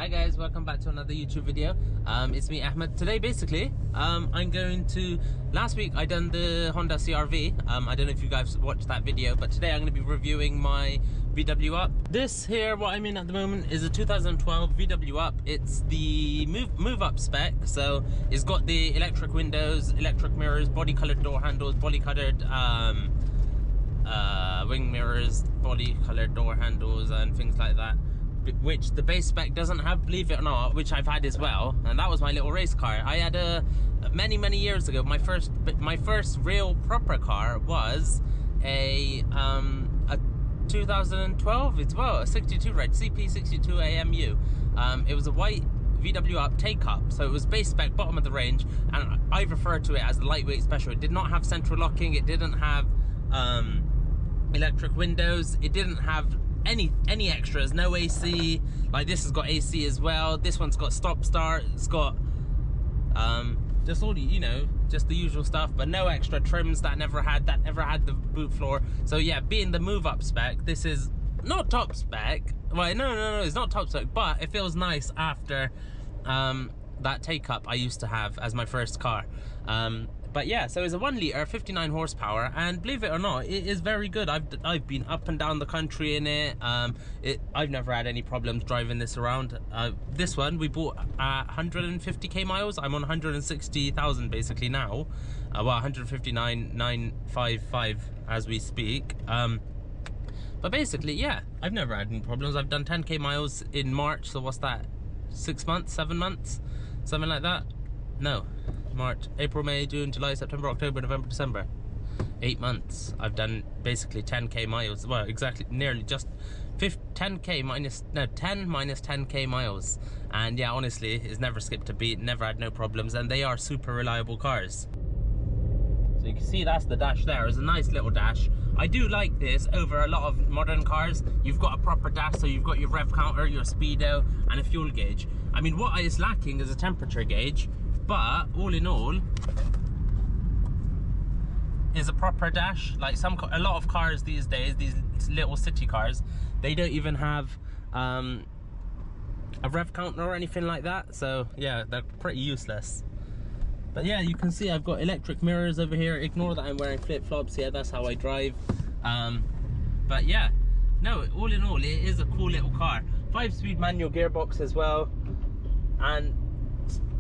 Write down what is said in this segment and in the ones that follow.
Hi guys, welcome back to another YouTube video. It's me, Ahmed. Today, basically, I'm going to... Last week, I done the Honda CR-V. I don't know if you guys watched that video, but today I'm going to be reviewing my vwup. This here, what I'm in at the moment, is a 2012 vwup. It's the move up spec, so it's got the electric windows, electric mirrors, body-colored door handles, body-colored wing mirrors, body-colored door handles, and things like that, which the base spec doesn't have, believe it or not, which I've had as well. And that was my little race car. I had many years ago, my first real proper car was a 2012 as well, a 62 red CP62 AMU. It was a white vwup take-up, so it was base spec, bottom of the range, and I refer to it as the lightweight special. It did not have central locking, it didn't have electric windows, it didn't have any extras, no AC. Like this has got AC as well, this one's got stop start, it's got just all the, you know, just the usual stuff, but no extra trims. That never had the boot floor. So yeah, being the move up spec, this is not top spec. Well, no, it's not top spec, but it feels nice after that take up I used to have as my first car. But yeah, so it's a 1 litre, 59 horsepower, and believe it or not, it is very good. I've been up and down the country in it. I've never had any problems driving this around. This one we bought at 150k miles. I'm on 160,000 basically now. Well, 159,955 as we speak. But basically, yeah, I've never had any problems. I've done 10k miles in March, so what's that? 6 months, 7 months, something like that. No, March, April, May, June, July, September, October, November, December. 8 months. I've done basically 10k miles. Well, exactly, nearly just 10k minus, no, 10 minus 10k miles. And yeah, honestly, it's never skipped a beat, never had no problems, and they are super reliable cars. So you can see that's the dash there. It's a nice little dash. I do like this over a lot of modern cars. You've got a proper dash, so you've got your rev counter, your speedo, and a fuel gauge. I mean, what is lacking is a temperature gauge, but all in all, is a proper dash. Like a lot of cars these days, these little city cars, they don't even have a rev counter or anything like that. So yeah, they're pretty useless. But yeah, you can see I've got electric mirrors over here. Ignore that I'm wearing flip-flops. Yeah, that's how I drive. But yeah, no, all in all, it is a cool little car. 5-speed manual gearbox as well. And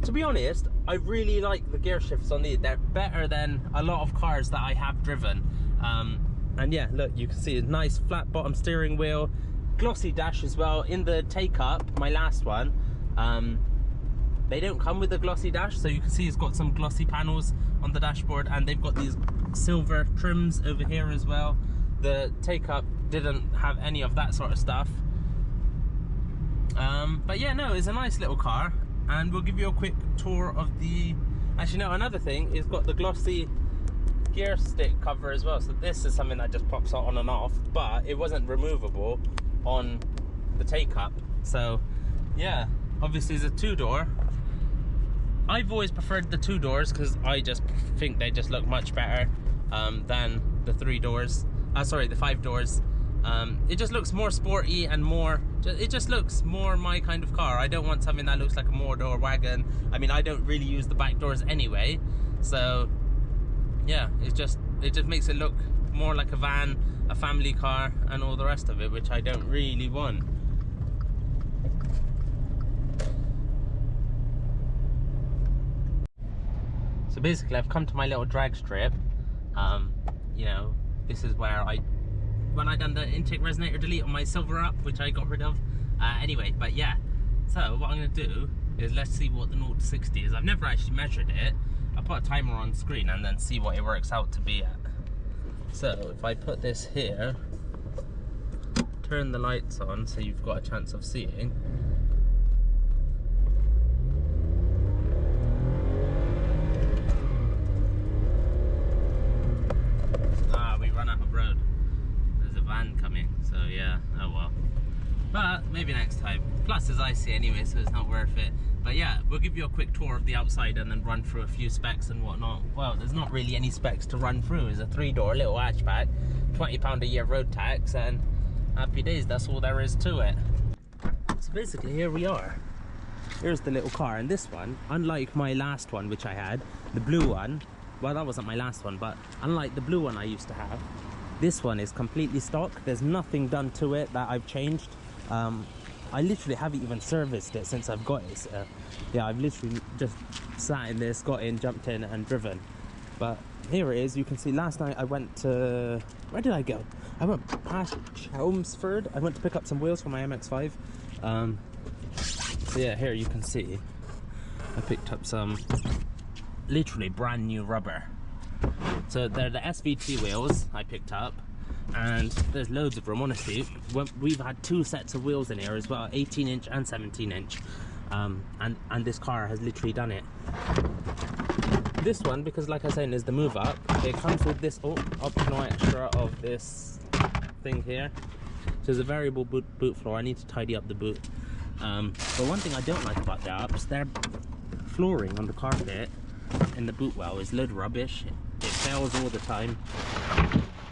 to be honest, I really like the gear shifts on these. They're better than a lot of cars that I have driven. And yeah, look, you can see a nice flat bottom steering wheel, glossy dash as well. In the take-up, my last one, they don't come with a glossy dash, so you can see it's got some glossy panels on the dashboard, and they've got these silver trims over here as well. The take-up didn't have any of that sort of stuff. But yeah, no, it's a nice little car, and we'll give you a quick tour of the... Actually, no, another thing, it's got the glossy gear stick cover as well. So this is something that just pops on and off, but it wasn't removable on the take-up. So yeah, obviously it's a 2-door. I've always preferred the 2 doors because I just think they just look much better than the 3 doors. Sorry, the 5 doors. It just looks more sporty and more, it just looks more my kind of car. I don't want something that looks like a 4-door wagon. I mean, I don't really use the back doors anyway, so yeah, it just makes it look more like a van, a family car, and all the rest of it, which I don't really want. So basically, I've come to my little drag strip. You know, this is where when I done the intake resonator delete on my Silverup, which I got rid of. Anyway, but yeah. So what I'm gonna do is let's see what the 0 to 60 is. I've never actually measured it. I'll put a timer on screen and then see what it works out to be at. So if I put this here, turn the lights on so you've got a chance of seeing. Coming, so yeah, oh well, but maybe next time. Plus it's icy anyway, so it's not worth it. But yeah, we'll give you a quick tour of the outside and then run through a few specs and whatnot. Well, there's not really any specs to run through. It's a 3-door little hatchback, £20 a year road tax, and happy days, that's all there is to it. So basically here we are. here's the little car. And this one, unlike my last one which I had, the blue one, well, that wasn't my last one, but unlike the blue one I used to have, this one is completely stock. There's nothing done to it that I've changed. I literally haven't even serviced it since I've got it. So yeah, I've literally just sat in this, got in, jumped in and driven. But here it is. You can see last night I went to, where did I go? I went past Chelmsford. I went to pick up some wheels for my MX-5. So yeah, here you can see I picked up some literally brand new rubber. So they're the SVT wheels I picked up, and there's loads of room, honestly. We've had 2 sets of wheels in here as well, 18-inch and 17-inch, and this car has literally done it. This one, because like I was saying, is the move up, it comes with this optional extra of this thing here. So there's a variable boot floor. I need to tidy up the boot. But one thing I don't like about the ups, their flooring on the carpet in the boot well is load of rubbish. It fails all the time.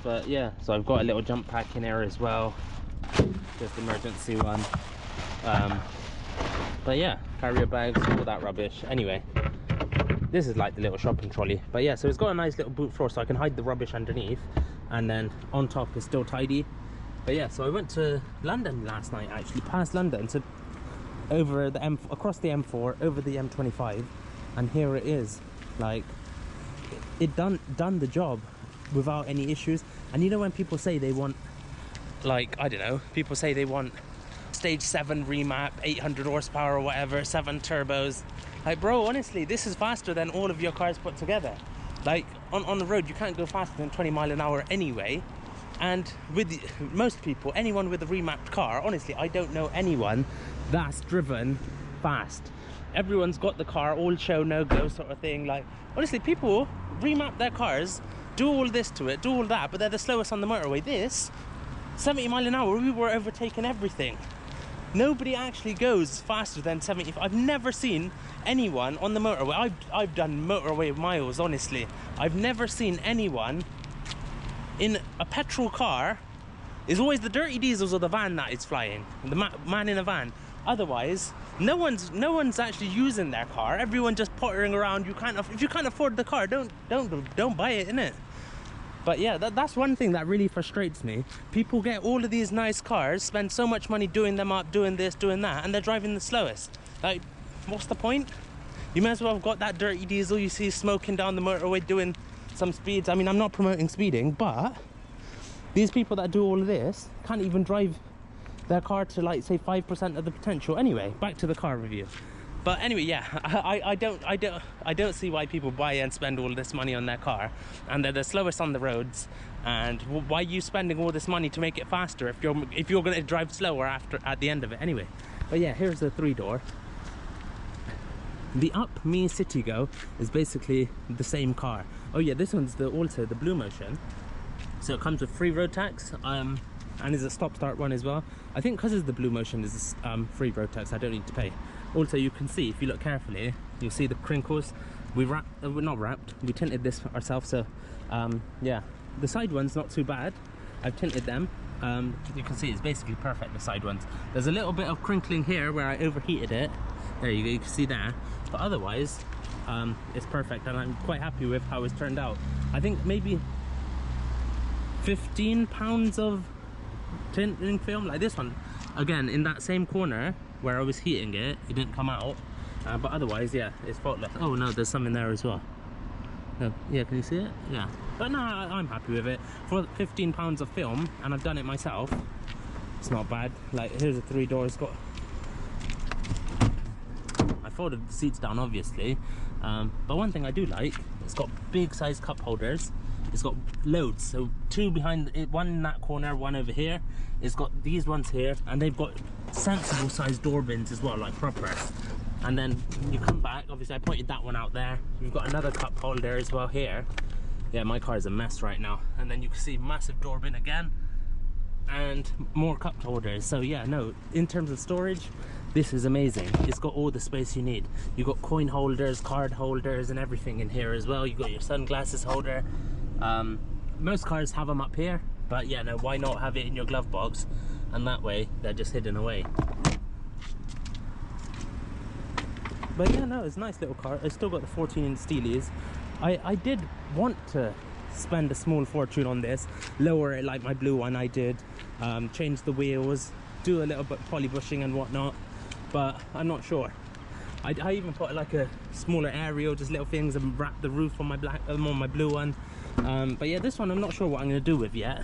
But yeah, so I've got a little jump pack in there as well, just emergency one. But yeah, carrier bags, all that rubbish. Anyway, this is like the little shopping trolley. But yeah, so it's got a nice little boot floor so I can hide the rubbish underneath, and then on top is still tidy. But yeah, so I went to London last night, actually, past London, so over the across the M4, over the M25, and here it is. Like, it done the job without any issues. And you know when people say they want, like, I don't know, people say they want stage 7 remap, 800 horsepower or whatever, 7 turbos. Like, bro, honestly, this is faster than all of your cars put together. Like, on the road you can't go faster than 20 miles an hour anyway. And with most people, anyone with a remapped car, honestly, I don't know anyone that's driven fast. Everyone's got the car, all show, no go sort of thing. Like, honestly, people remap their cars, do all this to it, do all that, but they're the slowest on the motorway. This, 70 miles an hour, we were overtaking everything. Nobody actually goes faster than 70. I've never seen anyone on the motorway. I've done motorway miles, honestly. I've never seen anyone in a petrol car. It's always the dirty diesels or the van that is flying, the man in a van. Otherwise, no one's actually using their car. Everyone just pottering around. If you can't afford the car, don't buy it, innit? But yeah, that's one thing that really frustrates me. People get all of these nice cars, spend so much money doing them up, doing this, doing that, and they're driving the slowest. Like, what's the point? You may as well have got that dirty diesel you see smoking down the motorway doing some speeds. I mean, I'm not promoting speeding, but these people that do all of this can't even drive their car to, like, say 5% of the potential. Anyway, back to the car review. But anyway, yeah, I don't see why people buy and spend all this money on their car, and they're the slowest on the roads. And why are you spending all this money to make it faster if you're going to drive slower at the end of it? Anyway, but yeah, here's the 3-door. The Up Mii Citigo is basically the same car. Oh yeah, this one's also the Blue Motion. So it comes with free road tax, and is a stop-start one as well. I think because it's the Blue Motion is free road tax, I don't need to pay. Also, you can see, if you look carefully, you'll see the crinkles. We're not wrapped, we tinted this ourselves, so yeah. The side one's not too bad. I've tinted them. You can see it's basically perfect, the side ones. There's a little bit of crinkling here where I overheated it. There you go, you can see there. But otherwise, it's perfect, and I'm quite happy with how it's turned out. I think maybe 15 pounds of tinting film, like this one. Again, in that same corner where I was heating it, it didn't come out. But otherwise, yeah, it's faultless. Oh no, there's some in there as well. Yeah, can you see it? Yeah. But no, I'm happy with it. For 15 pounds of film, and I've done it myself, it's not bad. Like, here's a 3-door. It's got... I folded the seats down, obviously. But one thing I do like, it's got big size cup holders. It's got loads, so 2 behind it, 1 in that corner, 1 over here. It's got these ones here, and they've got sensible sized door bins as well, like proper. And then you come back, obviously I pointed that one out there. You've got another cup holder as well here. Yeah, my car is a mess right now. And then you can see massive door bin again, and more cup holders. So yeah, no, in terms of storage, this is amazing. It's got all the space you need. You've got coin holders, card holders, and everything in here as well. You've got your sunglasses holder. Most cars have them up here, but yeah, no, why not have it in your glove box, and that way they're just hidden away. But yeah, no, it's a nice little car. It's still got the 14-inch steelies. I did want to spend a small fortune on this, lower it like my blue one I did, change the wheels, do a little bit of poly bushing and whatnot, but I'm not sure. I even put like a smaller aerial, just little things, and wrap the roof on my blue one. But yeah, this one I'm not sure what I'm going to do with yet.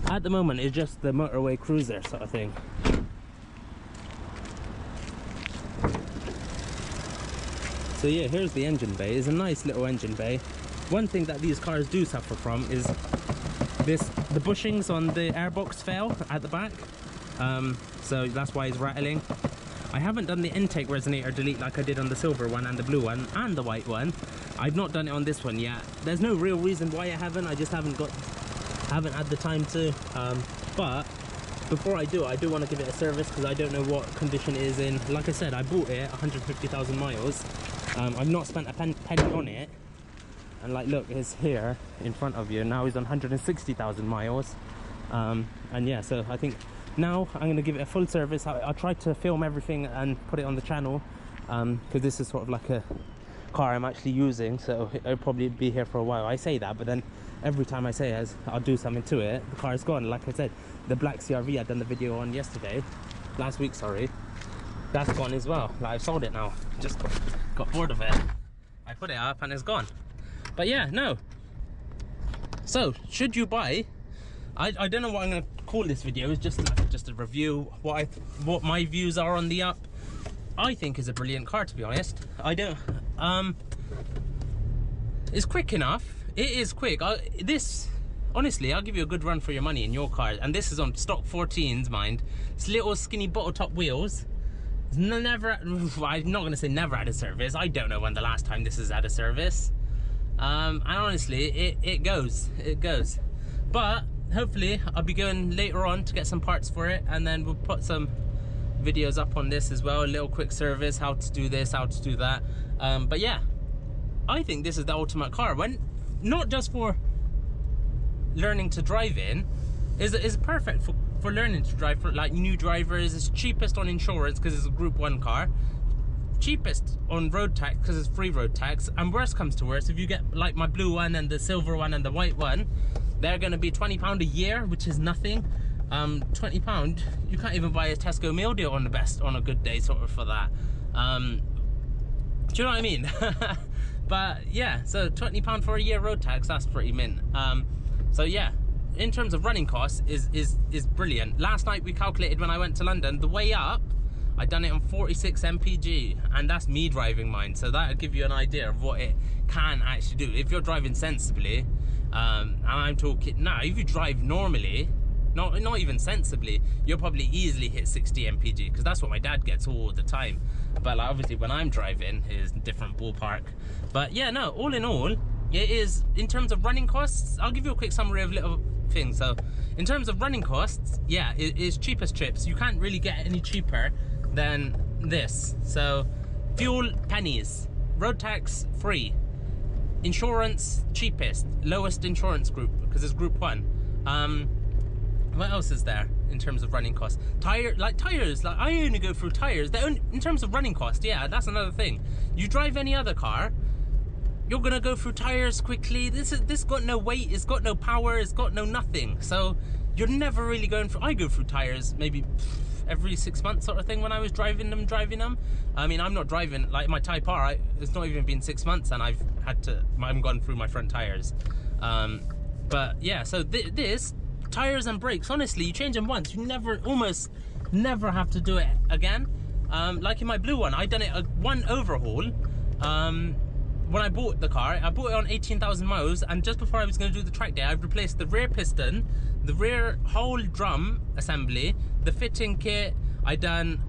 At the moment it's just the motorway cruiser sort of thing. So yeah, here's the engine bay. It's a nice little engine bay. One thing that these cars do suffer from is the bushings on the airbox fail at the back, so that's why it's rattling. I haven't done the intake resonator delete like I did on the silver one and the blue one and the white one. I've not done it on this one yet. There's no real reason why I haven't. I just haven't had the time to. But before I do want to give it a service because I don't know what condition it is in. Like I said, I bought it 150,000 miles. I've not spent a penny on it. And like, look, it's here in front of you. Now he's on 160,000 miles. And yeah, so I think now I'm going to give it a full service. I'll try to film everything and put it on the channel, because this is sort of like a car I'm actually using, so it'll probably be here for a while. I say that, but then every time I say I'll do something to it, the car is gone. Like I said, the black CRV I'd done the video on last week, sorry, that's gone as well. Like, I've sold it now, just got bored of it. I put it up and it's gone. But yeah, no. So, should you buy? I don't know what I'm going to call this video. It's just a review. What my views are on the Up. I think is a brilliant car, to be honest. I don't. It's quick enough. It is quick. Honestly, I'll give you a good run for your money in your car. And this is on stock 14s, mind. It's little skinny bottle top wheels. It's never. I'm not going to say never had a service. I don't know when the last time this has had a service. And honestly, it goes. But hopefully I'll be going later on to get some parts for it, and then we'll put some videos up on this as well, a little quick service, how to do this, how to do that. But yeah, I think this is the ultimate car, when not just for learning to drive in, is perfect for learning to drive for like new drivers. It's cheapest on insurance because it's a Group 1 car, cheapest on road tax because it's free road tax, and worst comes to worst, if you get like my blue one and the silver one and the white one, they're going to be £20 a year, which is nothing. £20, you can't even buy a Tesco meal deal on a good day sort of for that. Do you know what I mean? But yeah, so £20 for a year road tax, that's pretty mint. So yeah, in terms of running costs is brilliant. Last night we calculated when I went to London, the way up I done it on 46 mpg, and that's me driving mine, so that'll give you an idea of what it can actually do if you're driving sensibly. And I'm talking now, if you drive normally, not even sensibly, you'll probably easily hit 60 mpg, because that's what my dad gets all the time. But like, obviously when I'm driving is a different ballpark. But yeah, no, all in all, it is, in terms of running costs, I'll give you a quick summary of little things. So in terms of running costs, yeah, it is cheap as chips. You can't really get any cheaper than this. So fuel, pennies, road tax, free, insurance, cheapest, lowest insurance group because it's Group 1. What else is there in terms of running costs? Tires, like I only go through tires. In terms of running cost, yeah, that's another thing. You drive any other car, you're gonna go through tires quickly. This got no weight, it's got no power, it's got no nothing. So you're never really going through. I go through tires maybe every 6 months sort of thing when I was driving them. I mean, I'm not driving like my Type R. It's not even been 6 months and I've gone through my front tires. But yeah, so this tires and brakes, honestly, you change them once, you almost never have to do it again. Like in my blue one, I done it one overhaul. When I bought the car, I bought it on 18,000 miles, and just before I was going to do the track day, I've replaced the rear piston, the rear whole drum assembly, the fitting kit. I done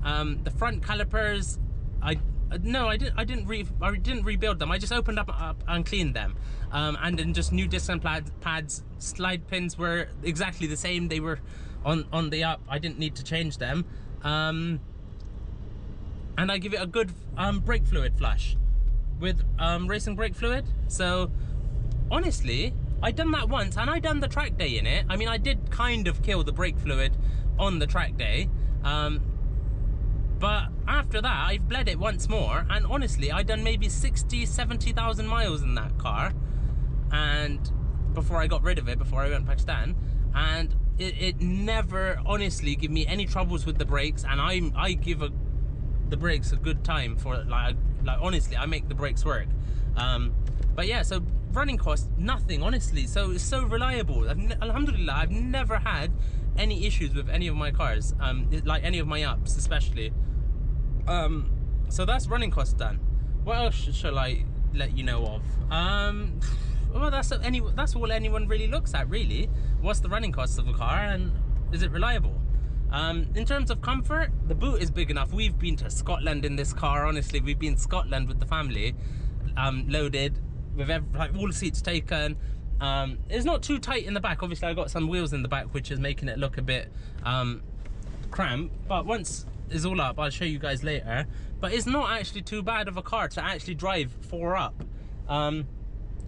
the front calipers. I didn't rebuild them. I just opened up and cleaned them, and then just new disc and pads. Slide pins were exactly the same. They were on the Up. I didn't need to change them, and I give it a good brake fluid flush with racing brake fluid. So honestly, I done that once, and I done the track day in it. I mean, I did kind of kill the brake fluid on the track day. But after that, I've bled it once more, and honestly, I'd done maybe 60-70,000 miles in that car, and before I got rid of it, before I went to Pakistan, and it never honestly give me any troubles with the brakes, and I give the brakes a good time for like honestly, I make the brakes work. But yeah, so running costs, nothing, honestly. So it's so reliable. Alhamdulillah, I've never had any issues with any of my cars, like any of my ups especially. So that's running costs done. What else shall I let you know of? Well, that's all anyone really looks at, really. What's the running costs of a car, and is it reliable? In terms of comfort, the boot is big enough. We've been to Scotland in this car, honestly. We've been to Scotland with the family, loaded, with like all the seats taken. It's not too tight in the back. Obviously, I got some wheels in the back, which is making it look a bit cramped. But once it's all up, I'll show you guys later. But it's not actually too bad of a car to actually drive 4up.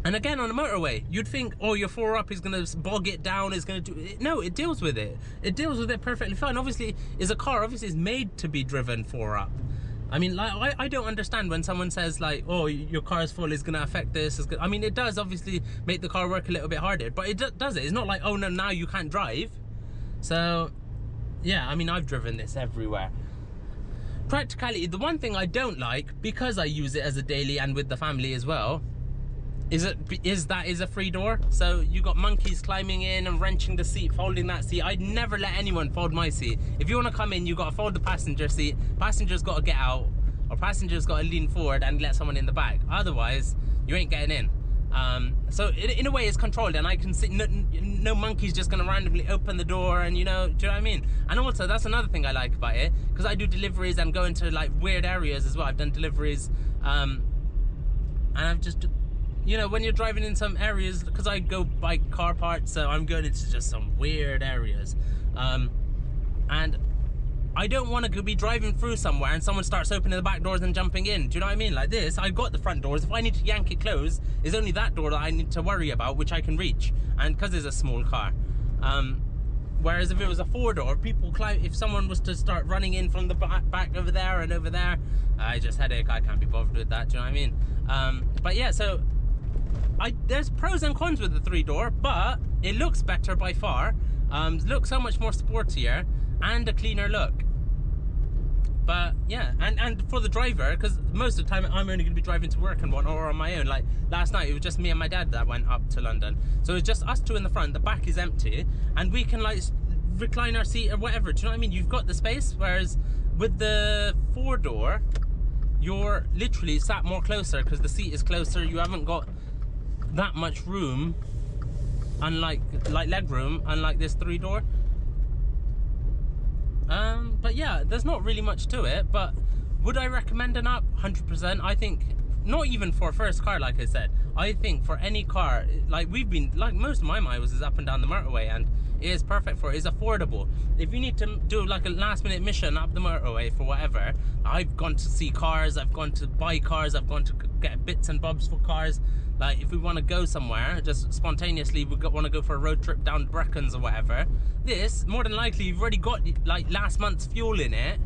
And again, on a motorway, you'd think, oh, your 4up is going to bog it down, is going to do it. No, it deals with it. It deals with it perfectly fine. Obviously, is a car, obviously, is made to be driven 4up. I mean, like, I don't understand when someone says, like, oh, your car's full, is going to affect this. I mean, it does obviously make the car work a little bit harder, but it does it. It's not like, oh, no, now you can't drive. So, yeah, I mean, I've driven this everywhere. Practicality, the one thing I don't like, because I use it as a daily and with the family as well, is a free door. So you got monkeys climbing in and wrenching the seat, folding that seat. I'd never let anyone fold my seat. If you want to come in, you got to fold the passenger seat. Passenger's got to get out, or passenger's got to lean forward and let someone in the back. Otherwise, you ain't getting in. So in a way, it's controlled, and I can see no monkey's just gonna randomly open the door, and you know, do you know what I mean? And also, that's another thing I like about it, because I do deliveries and go into like weird areas as well. I've done deliveries, and I've just, you know, when you're driving in some areas, because I go buy car parts, so I'm going into just some weird areas, and I don't want to be driving through somewhere and someone starts opening the back doors and jumping in. Do you know what I mean? Like this, I've got the front doors. If I need to yank it closed, it's only that door that I need to worry about, which I can reach, and because it's a small car. Whereas if it was a 4-door, people climb. If someone was to start running in from the back over there and over there, I just headache. I can't be bothered with that. Do you know what I mean? But yeah, so there's pros and cons with the 3-door, but it looks better by far. Looks so much more sportier and a cleaner look. But yeah, and for the driver, because most of the time I'm only going to be driving to work and whatnot, or on my own. Like last night, it was just me and my dad that went up to London, so it's just us two in the front. The back is empty, and we can like recline our seat or whatever. Do you know what I mean? You've got the space. Whereas with the 4-door, you're literally sat more closer because the seat is closer. You haven't got that much room, unlike leg room, unlike this 3-door. But yeah, there's not really much to it. But would I recommend an up? 100%. I think not even for a first car, like I said. I think for any car, like we've been, like most of my miles is up and down the motorway, and it is perfect for it. It's affordable. If you need to do like a last minute mission up the motorway for whatever, I've gone to see cars, I've gone to buy cars, I've gone to get bits and bobs for cars. Like if we want to go somewhere, just spontaneously, we want to go for a road trip down Brecons or whatever. This, more than likely, you've already got like last month's fuel in it,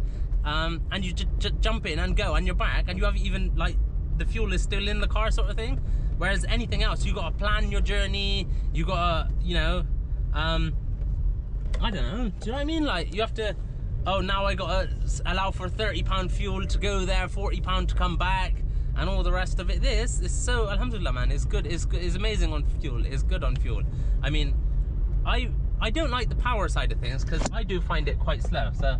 and you just jump in and go, and you're back, and you haven't even, like, the fuel is still in the car sort of thing. Whereas anything else, you got to plan your journey, you got to, you know, I don't know, do you know what I mean? Like, you have to, oh, now I got to allow for £30 fuel to go there, £40 to come back, and all the rest of it. This is so, alhamdulillah, man, it's good, it's amazing on fuel, it's good on fuel. I mean, I don't like the power side of things, because I do find it quite slow. So,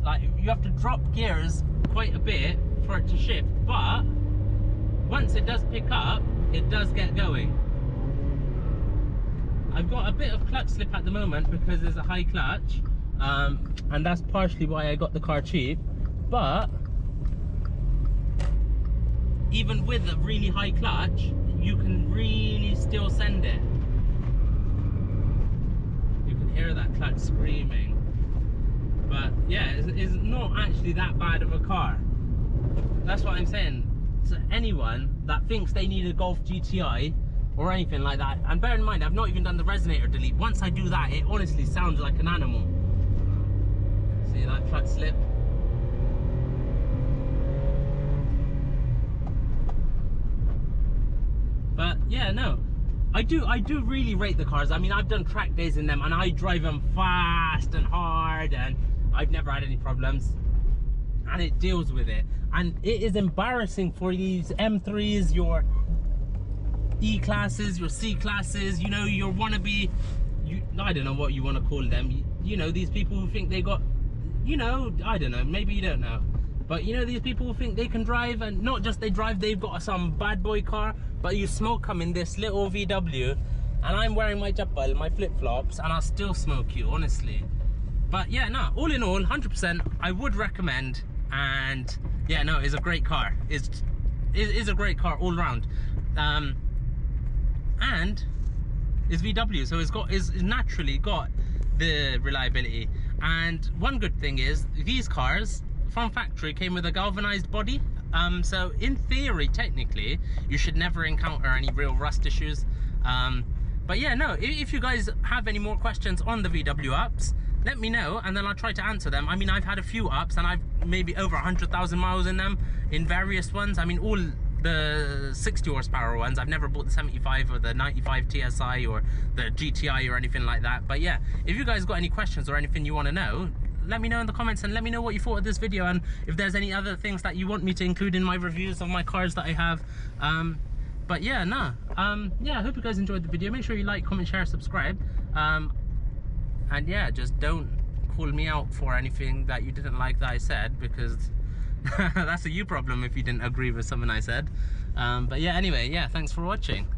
like, you have to drop gears quite a bit for it to shift, but once it does pick up, it does get going. I've got a bit of clutch slip at the moment because there's a high clutch, and that's partially why I got the car cheap. But even with a really high clutch, you can really still send it. You can hear that clutch screaming. But yeah, it's not actually that bad of a car. That's what I'm saying. So anyone that thinks they need a Golf GTI or anything like that, and bear in mind, I've not even done the resonator delete. Once I do that, it honestly sounds like an animal. See that clutch slip? yeah, no, I do really rate the cars. I mean, I've done track days in them and I drive them fast and hard and I've never had any problems, and it deals with it. And it is embarrassing for these M3s, your E classes, your C classes, you know, your wannabe, I don't know what you want to call them, you know, these people who think they got, you know, I don't know, maybe you don't know, but you know, these people who think they can drive, and not just they drive, they've got some bad boy car, but you smoke them in this little VW, and I'm wearing my jabbal, my flip-flops, and I'll still smoke you, honestly. But yeah, no, all in all, 100%, I would recommend. And yeah, no, it's a great car. It's a great car all round. And it's VW, so it's naturally got the reliability. And one good thing is these cars from factory came with a galvanized body. So in theory, technically, you should never encounter any real rust issues. But yeah, no, if you guys have any more questions on the VW ups, let me know, and then I'll try to answer them. I mean, I've had a few ups, and I've maybe over 100,000 miles in them, in various ones. I mean, all the 60 horsepower ones. I've never bought the 75 or the 95 TSI or the GTI or anything like that. But yeah, if you guys got any questions or anything you want to know, let me know in the comments, and let me know what you thought of this video, and if there's any other things that you want me to include in my reviews of my cars that I have. But yeah, no, yeah, I hope you guys enjoyed the video. Make sure you like, comment, share, subscribe. And yeah, just don't call me out for anything that you didn't like that I said, because that's a you problem if you didn't agree with something I said. But yeah, anyway, yeah, thanks for watching.